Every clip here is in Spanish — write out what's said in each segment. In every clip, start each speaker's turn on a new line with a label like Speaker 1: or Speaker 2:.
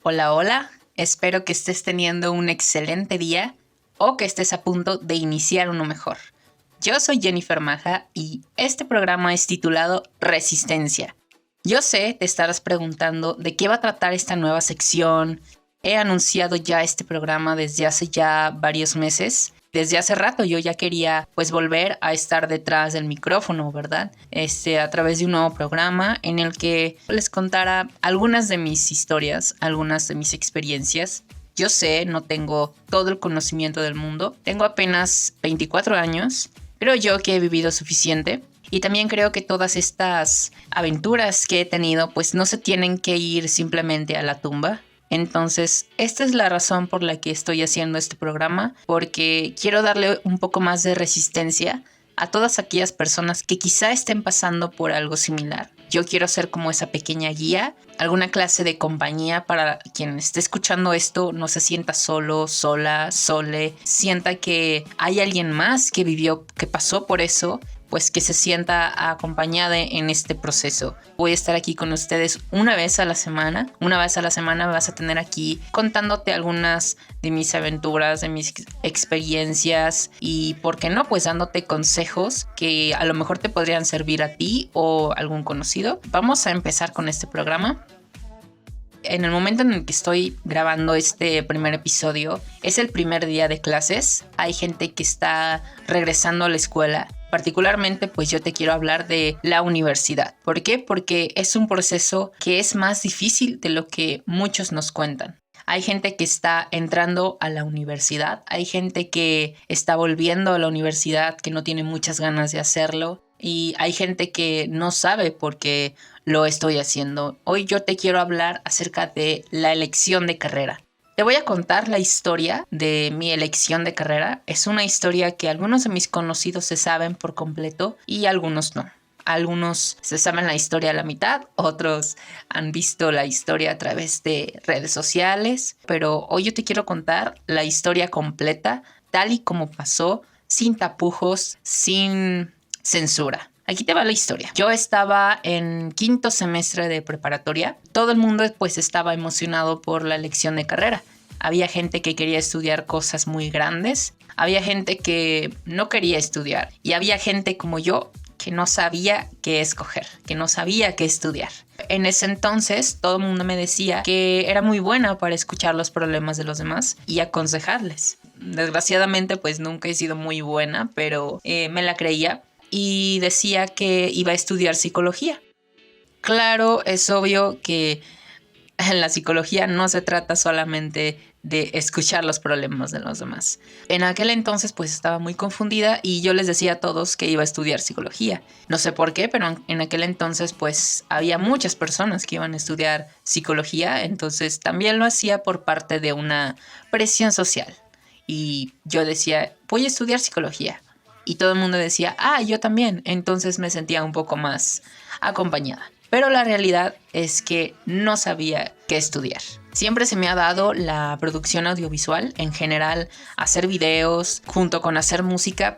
Speaker 1: Hola, hola. Espero que estés teniendo un excelente día o que estés a punto de iniciar uno mejor. Yo soy Jennifer Maja y este programa es titulado Resistencia. Yo sé, te estarás preguntando de qué va a tratar esta nueva sección. He anunciado ya este programa desde hace ya varios meses. Desde hace rato yo ya quería volver a estar detrás del micrófono, ¿verdad? A través de un nuevo programa en el que les contara algunas de mis historias, algunas de mis experiencias. Yo sé, no tengo todo el conocimiento del mundo. Tengo apenas 24 años. Creo yo que he vivido suficiente. Y también creo que todas estas aventuras que he tenido no se tienen que ir simplemente a la tumba. Entonces, esta es la razón por la que estoy haciendo este programa, porque quiero darle un poco más de resistencia a todas aquellas personas que quizá estén pasando por algo similar. Yo quiero ser como esa pequeña guía, alguna clase de compañía para quien esté escuchando esto, no se sienta solo, sola, sole, sienta que hay alguien más que vivió, que pasó por eso, que se sienta acompañada en este proceso. Voy a estar aquí con ustedes una vez a la semana. Una vez a la semana me vas a tener aquí contándote algunas de mis aventuras, de mis experiencias y, ¿por qué no? Dándote consejos que a lo mejor te podrían servir a ti o algún conocido. Vamos a empezar con este programa. En el momento en el que estoy grabando este primer episodio, es el primer día de clases. Hay gente que está regresando a la escuela. Particularmente, yo te quiero hablar de la universidad. ¿Por qué? Porque es un proceso que es más difícil de lo que muchos nos cuentan. Hay gente que está entrando a la universidad, hay gente que está volviendo a la universidad, que no tiene muchas ganas de hacerlo, y hay gente que no sabe por qué lo estoy haciendo. Hoy yo te quiero hablar acerca de la elección de carrera. Te voy a contar la historia de mi elección de carrera. Es una historia que algunos de mis conocidos se saben por completo y algunos no. Algunos se saben la historia a la mitad, otros han visto la historia a través de redes sociales, pero hoy yo te quiero contar la historia completa, tal y como pasó, sin tapujos, sin censura. Aquí te va la historia. Yo estaba en quinto semestre de preparatoria. Todo el mundo estaba emocionado por la elección de carrera. Había gente que quería estudiar cosas muy grandes. Había gente que no quería estudiar. Y había gente como yo que no sabía qué escoger, que no sabía qué estudiar. En ese entonces todo el mundo me decía que era muy buena para escuchar los problemas de los demás y aconsejarles. Desgraciadamente nunca he sido muy buena, pero me la creía. Y decía que iba a estudiar psicología. Claro, es obvio que en la psicología no se trata solamente de escuchar los problemas de los demás. En aquel entonces estaba muy confundida y yo les decía a todos que iba a estudiar psicología. No sé por qué, pero en aquel entonces había muchas personas que iban a estudiar psicología, entonces también lo hacía por parte de una presión social. Y yo decía, voy a estudiar psicología. Y todo el mundo decía, yo también. Entonces me sentía un poco más acompañada. Pero la realidad es que no sabía qué estudiar. Siempre se me ha dado la producción audiovisual, en general hacer videos junto con hacer música,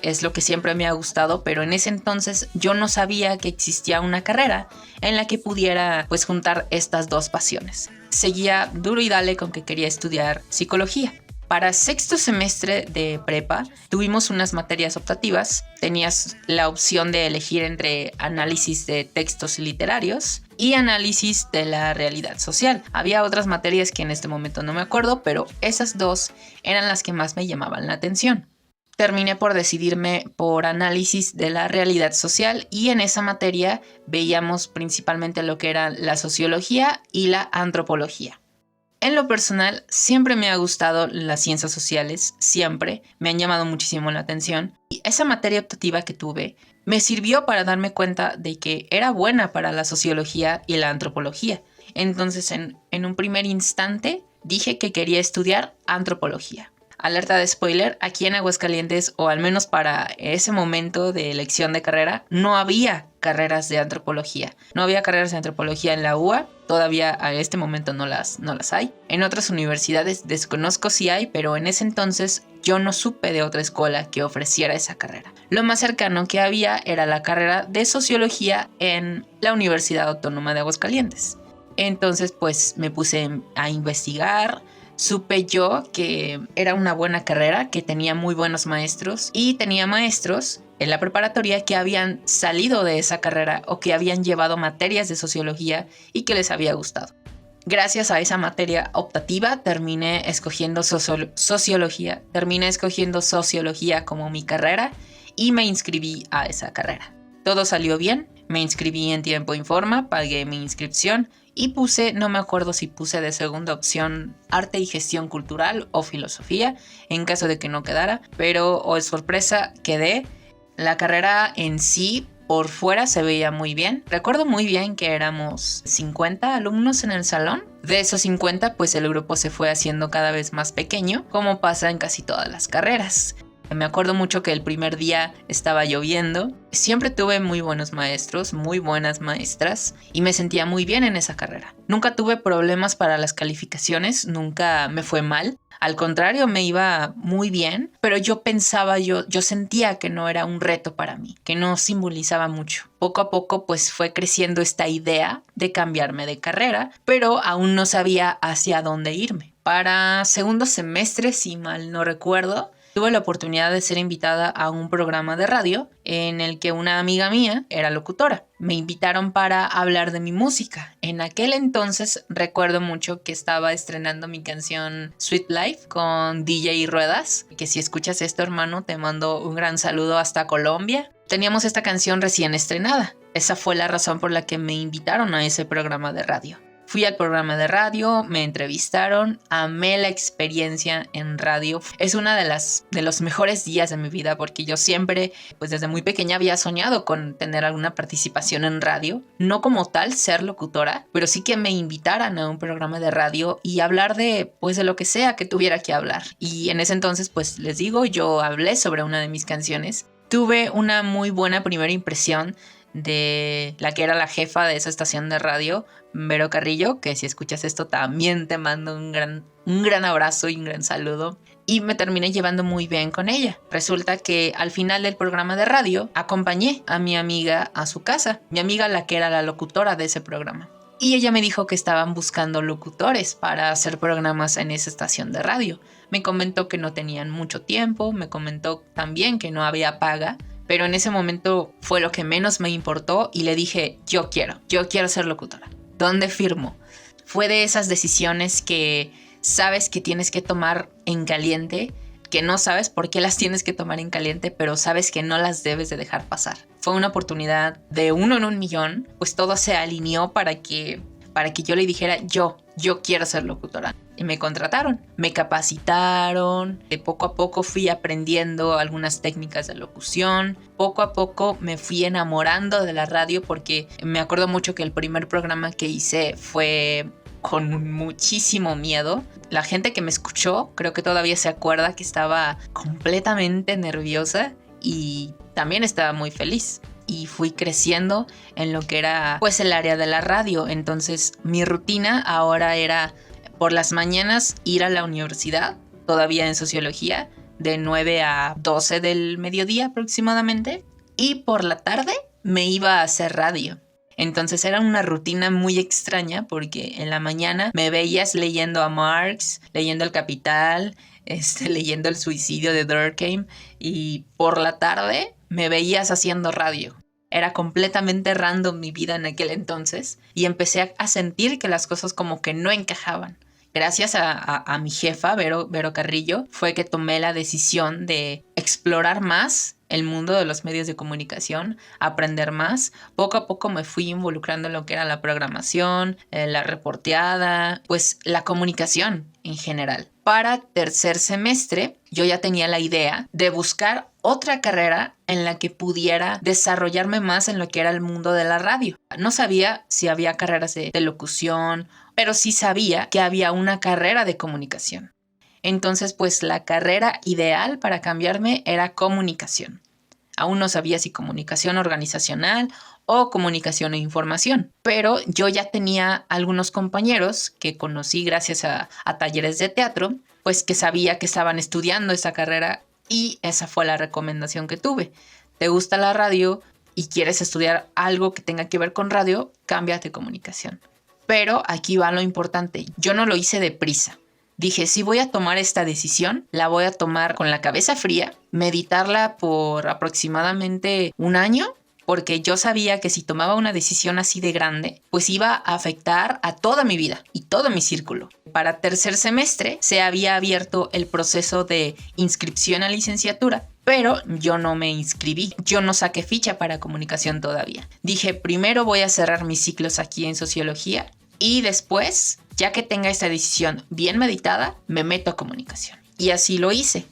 Speaker 1: es lo que siempre me ha gustado, pero en ese entonces yo no sabía que existía una carrera en la que pudiera juntar estas dos pasiones. Seguía duro y dale con que quería estudiar psicología. Para sexto semestre de prepa tuvimos unas materias optativas. Tenías la opción de elegir entre análisis de textos literarios y análisis de la realidad social. Había otras materias que en este momento no me acuerdo, pero esas dos eran las que más me llamaban la atención. Terminé por decidirme por análisis de la realidad social y en esa materia veíamos principalmente lo que era la sociología y la antropología. En lo personal, siempre me ha gustado las ciencias sociales, siempre, me han llamado muchísimo la atención. Y esa materia optativa que tuve me sirvió para darme cuenta de que era buena para la sociología y la antropología. Entonces, en un primer instante, dije que quería estudiar antropología. Alerta de spoiler, aquí en Aguascalientes, o al menos para ese momento de elección de carrera, no había carreras de antropología. No había carreras de antropología en la UA, todavía a este momento no las hay. En otras universidades desconozco si hay, pero en ese entonces yo no supe de otra escuela que ofreciera esa carrera. Lo más cercano que había era la carrera de sociología en la Universidad Autónoma de Aguascalientes. Entonces pues me puse a investigar. Supe yo que era una buena carrera, que tenía muy buenos maestros y tenía maestros en la preparatoria que habían salido de esa carrera o que habían llevado materias de sociología y que les había gustado. Gracias a esa materia optativa terminé escogiendo sociología, como mi carrera y me inscribí a esa carrera. Todo salió bien, me inscribí en tiempo y forma, pagué mi inscripción y puse, no me acuerdo si puse de segunda opción arte y gestión cultural o filosofía, en caso de que no quedara, pero sorpresa quedé. La carrera en sí por fuera se veía muy bien. Recuerdo muy bien que éramos 50 alumnos en el salón. De esos 50, pues el grupo se fue haciendo cada vez más pequeño, como pasa en casi todas las carreras. Me acuerdo mucho que el primer día estaba lloviendo. Siempre tuve muy buenos maestros, muy buenas maestras y me sentía muy bien en esa carrera. Nunca tuve problemas para las calificaciones, nunca me fue mal. Al contrario, me iba muy bien, pero yo sentía que no era un reto para mí, que no simbolizaba mucho. Poco a poco pues fue creciendo esta idea de cambiarme de carrera, pero aún no sabía hacia dónde irme. Para segundo semestre, si mal no recuerdo, tuve la oportunidad de ser invitada a un programa de radio en el que una amiga mía era locutora. Me invitaron para hablar de mi música. En aquel entonces recuerdo mucho que estaba estrenando mi canción Sweet Life con DJ Ruedas, que si escuchas esto, hermano, te mando un gran saludo hasta Colombia. Teníamos esta canción recién estrenada. Esa fue la razón por la que me invitaron a ese programa de radio. Fui al programa de radio, me entrevistaron, amé la experiencia en radio. Es una de los mejores días de mi vida porque yo siempre, pues desde muy pequeña había soñado con tener alguna participación en radio. No como tal ser locutora, pero sí que me invitaran a un programa de radio y hablar de lo que sea que tuviera que hablar. Y en ese entonces, pues les digo, yo hablé sobre una de mis canciones. Tuve una muy buena primera impresión de la que era la jefa de esa estación de radio, Vero Carrillo, que si escuchas esto también te mando un gran abrazo y un gran saludo. Y me terminé llevando muy bien con ella. Resulta que al final del programa de radio acompañé a mi amiga a su casa, mi amiga la que era la locutora de ese programa. Y ella me dijo que estaban buscando locutores para hacer programas en esa estación de radio. Me comentó que no tenían mucho tiempo, me comentó también que no había paga, pero en ese momento fue lo que menos me importó y le dije, yo quiero ser locutora. ¿Dónde firmo? Fue de esas decisiones que sabes que tienes que tomar en caliente, que no sabes por qué las tienes que tomar en caliente, pero sabes que no las debes de dejar pasar. Fue una oportunidad de 1 en 1.000.000, pues todo se alineó para que yo le dijera, yo quiero ser locutora. Y me contrataron, me capacitaron, de poco a poco fui aprendiendo algunas técnicas de locución, poco a poco me fui enamorando de la radio porque me acuerdo mucho que el primer programa que hice fue con muchísimo miedo. La gente que me escuchó creo que todavía se acuerda que estaba completamente nerviosa y también estaba muy feliz. Y fui creciendo en lo que era pues el área de la radio. Entonces mi rutina ahora era por las mañanas ir a la universidad, todavía en sociología, de 9 a 12 del mediodía aproximadamente. Y por la tarde me iba a hacer radio. Entonces era una rutina muy extraña porque en la mañana me veías leyendo a Marx, leyendo El Capital, leyendo El suicidio de Durkheim, y por la tarde me veías haciendo radio. Era completamente random mi vida en aquel entonces y empecé a sentir que las cosas como que no encajaban. Gracias a mi jefa, Vero Carrillo, fue que tomé la decisión de explorar más el mundo de los medios de comunicación, aprender más. Poco a poco me fui involucrando en lo que era la programación, la reporteada, pues la comunicación en general. Para tercer semestre yo ya tenía la idea de buscar otra carrera en la que pudiera desarrollarme más en lo que era el mundo de la radio. No sabía si había carreras de locución, pero sí sabía que había una carrera de comunicación. Entonces, pues la carrera ideal para cambiarme era comunicación. Aún no sabía si comunicación organizacional o comunicación e información, pero yo ya tenía algunos compañeros que conocí gracias a talleres de teatro, pues que sabía que estaban estudiando esa carrera y esa fue la recomendación que tuve. ¿Te gusta la radio y quieres estudiar algo que tenga que ver con radio? Cámbiate comunicación. Pero aquí va lo importante, yo no lo hice deprisa. Dije, si voy a tomar esta decisión, la voy a tomar con la cabeza fría, meditarla por aproximadamente un año, porque yo sabía que si tomaba una decisión así de grande, pues iba a afectar a toda mi vida y todo mi círculo. Para tercer semestre se había abierto el proceso de inscripción a licenciatura, pero yo no me inscribí, yo no saqué ficha para comunicación todavía. Dije, primero voy a cerrar mis ciclos aquí en sociología y después, ya que tenga esta decisión bien meditada, me meto a comunicación. Y así lo hice.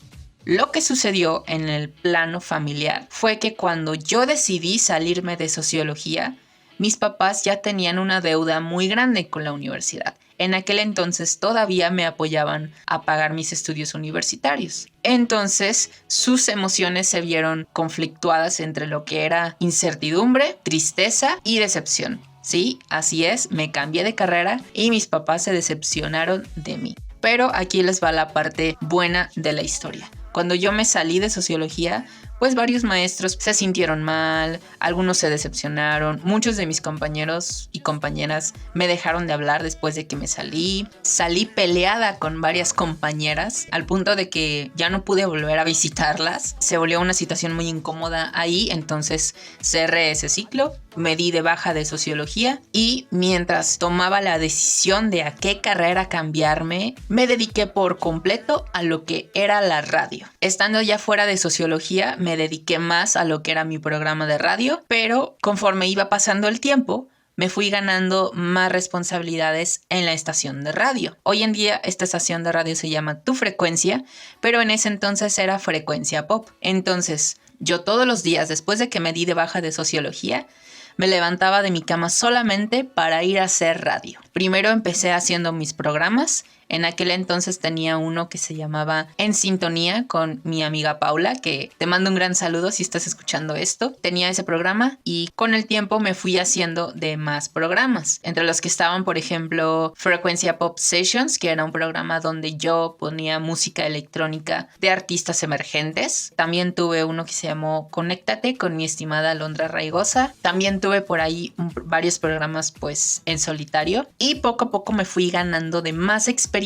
Speaker 1: Lo que sucedió en el plano familiar fue que cuando yo decidí salirme de sociología, mis papás ya tenían una deuda muy grande con la universidad. En aquel entonces todavía me apoyaban a pagar mis estudios universitarios. Entonces sus emociones se vieron conflictuadas entre lo que era incertidumbre, tristeza y decepción. Sí, así es, me cambié de carrera y mis papás se decepcionaron de mí. Pero aquí les va la parte buena de la historia. Cuando yo me salí de sociología, pues varios maestros se sintieron mal, algunos se decepcionaron, muchos de mis compañeros y compañeras me dejaron de hablar después de que me salí. Salí peleada con varias compañeras al punto de que ya no pude volver a visitarlas. Se volvió una situación muy incómoda ahí, entonces cerré ese ciclo, me di de baja de sociología y mientras tomaba la decisión de a qué carrera cambiarme, me dediqué por completo a lo que era la radio. Estando ya fuera de sociología, me dediqué más a lo que era mi programa de radio, pero conforme iba pasando el tiempo, me fui ganando más responsabilidades en la estación de radio. Hoy en día esta estación de radio se llama Tu Frecuencia, pero en ese entonces era Frecuencia Pop. Entonces, yo todos los días, después de que me di de baja de sociología, me levantaba de mi cama solamente para ir a hacer radio. Primero empecé haciendo mis programas. En aquel entonces tenía uno que se llamaba En Sintonía con mi amiga Paula, que te mando un gran saludo si estás escuchando esto. Tenía ese programa y con el tiempo me fui haciendo de más programas, entre los que estaban, por ejemplo, Frecuencia Pop Sessions, que era un programa donde yo ponía música electrónica de artistas emergentes. También tuve uno que se llamó Conéctate con mi estimada Alondra Raigosa. También tuve por ahí varios programas pues en solitario y poco a poco me fui ganando de más experiencia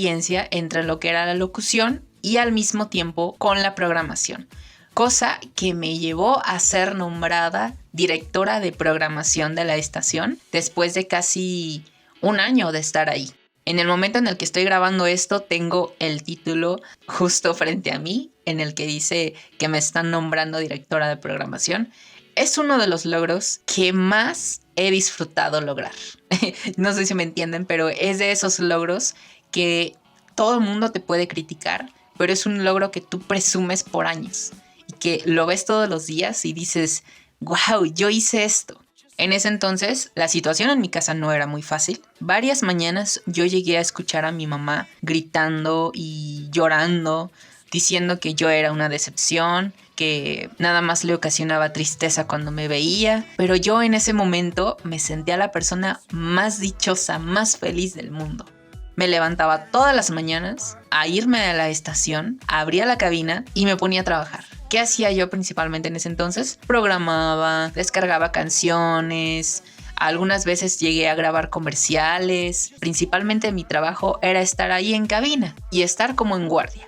Speaker 1: entre lo que era la locución y al mismo tiempo con la programación, cosa que me llevó a ser nombrada directora de programación de la estación después de casi un año de estar ahí. En el momento en el que estoy grabando esto, tengo el título justo frente a mí, en el que dice que me están nombrando directora de programación. Es uno de los logros que más he disfrutado lograr. No sé si me entienden, pero es de esos logros que todo el mundo te puede criticar, pero es un logro que tú presumes por años y que lo ves todos los días y dices, wow, yo hice esto. En ese entonces, la situación en mi casa no era muy fácil. Varias mañanas yo llegué a escuchar a mi mamá gritando y llorando, diciendo que yo era una decepción, que nada más le ocasionaba tristeza cuando me veía, pero yo en ese momento me sentía la persona más dichosa, más feliz del mundo. Me levantaba todas las mañanas a irme a la estación, abría la cabina y me ponía a trabajar. ¿Qué hacía yo principalmente en ese entonces? Programaba, descargaba canciones, algunas veces llegué a grabar comerciales. Principalmente mi trabajo era estar ahí en cabina y estar como en guardia.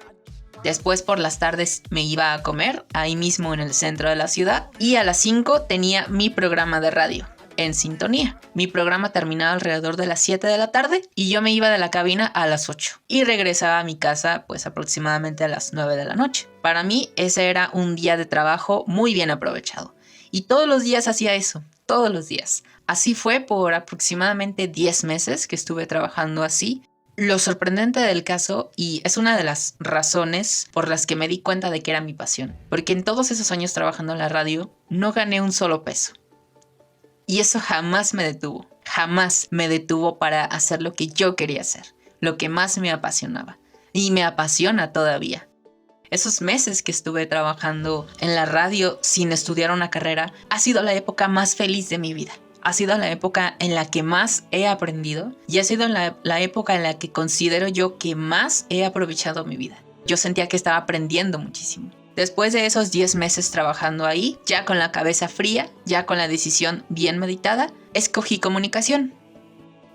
Speaker 1: Después por las tardes me iba a comer ahí mismo en el centro de la ciudad y a las 5 tenía mi programa de radio. En Sintonía. Mi programa terminaba alrededor de las 7 de la tarde y yo me iba de la cabina a las 8 y regresaba a mi casa pues aproximadamente a las 9 de la noche. Para mí ese era un día de trabajo muy bien aprovechado y todos los días hacía eso, todos los días. Así fue por aproximadamente 10 meses que estuve trabajando así. Lo sorprendente del caso, y es una de las razones por las que me di cuenta de que era mi pasión, porque en todos esos años trabajando en la radio no gané un solo peso. Y eso jamás me detuvo para hacer lo que yo quería hacer, lo que más me apasionaba. Y me apasiona todavía. Esos meses que estuve trabajando en la radio sin estudiar una carrera ha sido la época más feliz de mi vida. Ha sido la época en la que más he aprendido y ha sido la época en la que considero yo que más he aprovechado mi vida. Yo sentía que estaba aprendiendo muchísimo. Después de esos 10 meses trabajando ahí, ya con la cabeza fría, ya con la decisión bien meditada, escogí comunicación.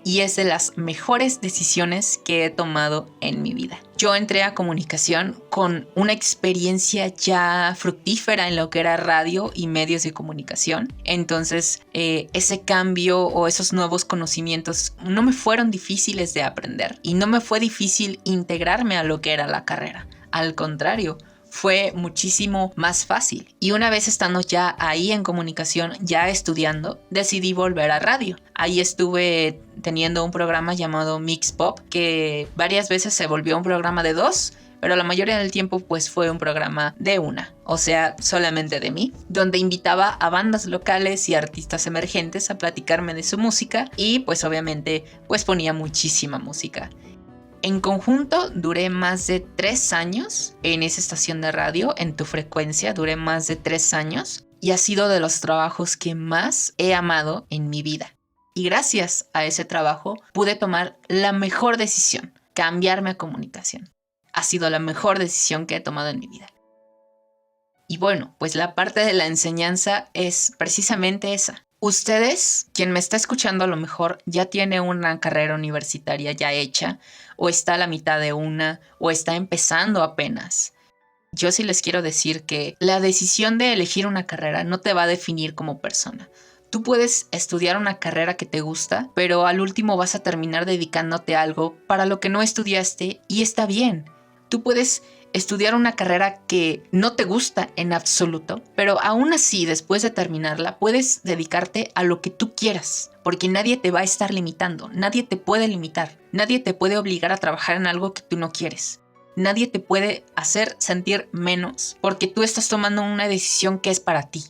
Speaker 1: y es de las mejores decisiones que he tomado en mi vida. Yo entré a comunicación con una experiencia ya fructífera en lo que era radio y medios de comunicación. Entonces, ese cambio o esos nuevos conocimientos no me fueron difíciles de aprender y no me fue difícil integrarme a lo que era la carrera. Al contrario, fue muchísimo más fácil. Y una vez estando ya ahí en comunicación, ya estudiando, decidí volver a radio. Ahí estuve teniendo un programa llamado Mix Pop, que varias veces se volvió un programa de 2, pero la mayoría del tiempo pues fue un programa de 1, o sea, solamente de mí, donde invitaba a bandas locales y artistas emergentes a platicarme de su música y pues obviamente pues ponía muchísima música. En conjunto duré más de 3 años en esa estación de radio, en Tu Frecuencia, duré más de 3 años y ha sido de los trabajos que más he amado en mi vida. Y gracias a ese trabajo pude tomar la mejor decisión, cambiarme a comunicación. Ha sido la mejor decisión que he tomado en mi vida. Y bueno, pues la parte de la enseñanza es precisamente esa. Ustedes, quien me está escuchando a lo mejor ya tiene una carrera universitaria ya hecha, o está a la mitad de una, o está empezando apenas. Yo sí les quiero decir que la decisión de elegir una carrera no te va a definir como persona. Tú puedes estudiar una carrera que te gusta, pero al último vas a terminar dedicándote a algo para lo que no estudiaste y está bien. Tú puedes estudiar una carrera que no te gusta en absoluto, pero aún así, después de terminarla, puedes dedicarte a lo que tú quieras, porque nadie te va a estar limitando, nadie te puede limitar, nadie te puede obligar a trabajar en algo que tú no quieres. Nadie te puede hacer sentir menos, porque tú estás tomando una decisión que es para ti.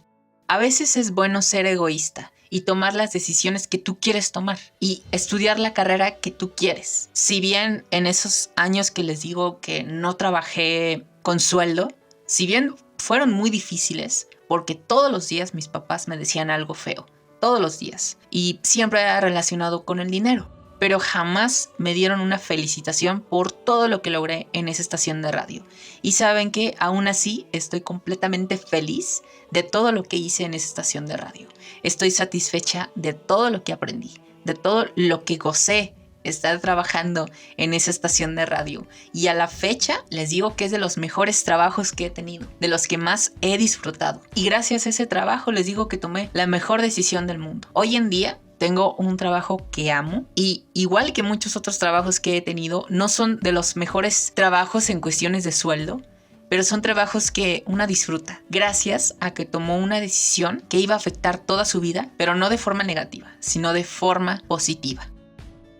Speaker 1: A veces es bueno ser egoísta y tomar las decisiones que tú quieres tomar y estudiar la carrera que tú quieres. Si bien en esos años que les digo que no trabajé con sueldo, si bien fueron muy difíciles, porque todos los días mis papás me decían algo feo, todos los días, y siempre era relacionado con el dinero, pero jamás me dieron una felicitación por todo lo que logré en esa estación de radio. Y saben que aún así estoy completamente feliz de todo lo que hice en esa estación de radio. Estoy satisfecha de todo lo que aprendí, de todo lo que gocé estar trabajando en esa estación de radio. Y a la fecha les digo que es de los mejores trabajos que he tenido, de los que más he disfrutado. Y gracias a ese trabajo les digo que tomé la mejor decisión del mundo. Hoy en día tengo un trabajo que amo y igual que muchos otros trabajos que he tenido, no son de los mejores trabajos en cuestiones de sueldo, pero son trabajos que una disfruta gracias a que tomó una decisión que iba a afectar toda su vida, pero no de forma negativa, sino de forma positiva.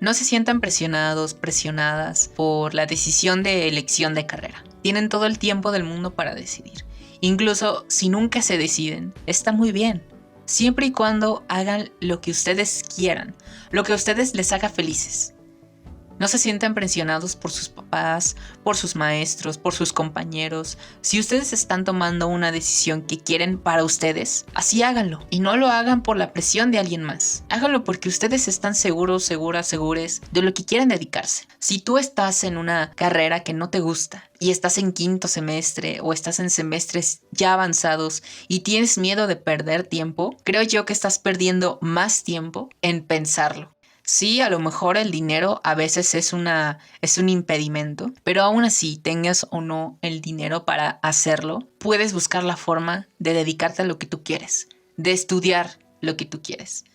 Speaker 1: No se sientan presionados, presionadas por la decisión de elección de carrera. Tienen todo el tiempo del mundo para decidir. Incluso si nunca se deciden, está muy bien. Siempre y cuando hagan lo que ustedes quieran, lo que a ustedes les haga felices. No se sientan presionados por sus papás, por sus maestros, por sus compañeros. Si ustedes están tomando una decisión que quieren para ustedes, así háganlo. Y no lo hagan por la presión de alguien más. Háganlo porque ustedes están seguros, seguras, segures de lo que quieren dedicarse. Si tú estás en una carrera que no te gusta y estás en 5º semestre o estás en semestres ya avanzados y tienes miedo de perder tiempo, creo yo que estás perdiendo más tiempo en pensarlo. Sí, a lo mejor el dinero a veces es un impedimento, pero aún así, tengas o no el dinero para hacerlo, puedes buscar la forma de dedicarte a lo que tú quieres, de estudiar lo que tú quieres.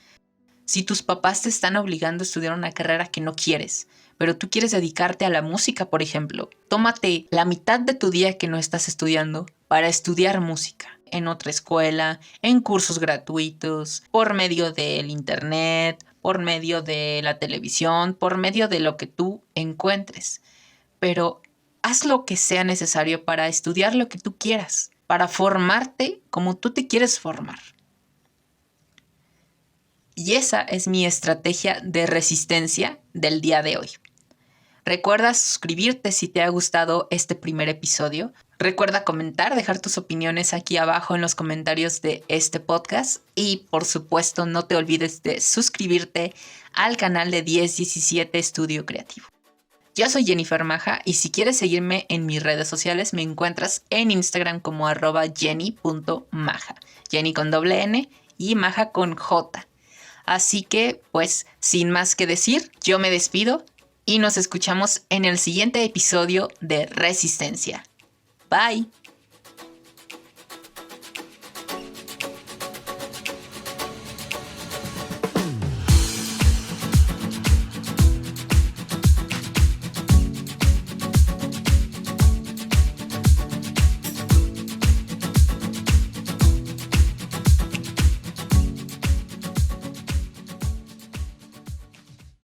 Speaker 1: Si tus papás te están obligando a estudiar una carrera que no quieres, pero tú quieres dedicarte a la música, por ejemplo, tómate la mitad de tu día que no estás estudiando para estudiar música. En otra escuela, en cursos gratuitos, por medio del internet, por medio de la televisión, por medio de lo que tú encuentres. Pero haz lo que sea necesario para estudiar lo que tú quieras, para formarte como tú te quieres formar. Y esa es mi estrategia de resistencia del día de hoy. Recuerda suscribirte si te ha gustado este primer episodio. Recuerda comentar, dejar tus opiniones aquí abajo en los comentarios de este podcast. Y por supuesto, no te olvides de suscribirte al canal de 1017 Estudio Creativo. Yo soy Jennifer Maja y si quieres seguirme en mis redes sociales me encuentras en Instagram como @jenny.maja. Jenny con doble N y Maja con J. Así que, pues, sin más que decir, yo me despido y nos escuchamos en el siguiente episodio de Resistencia. Bye.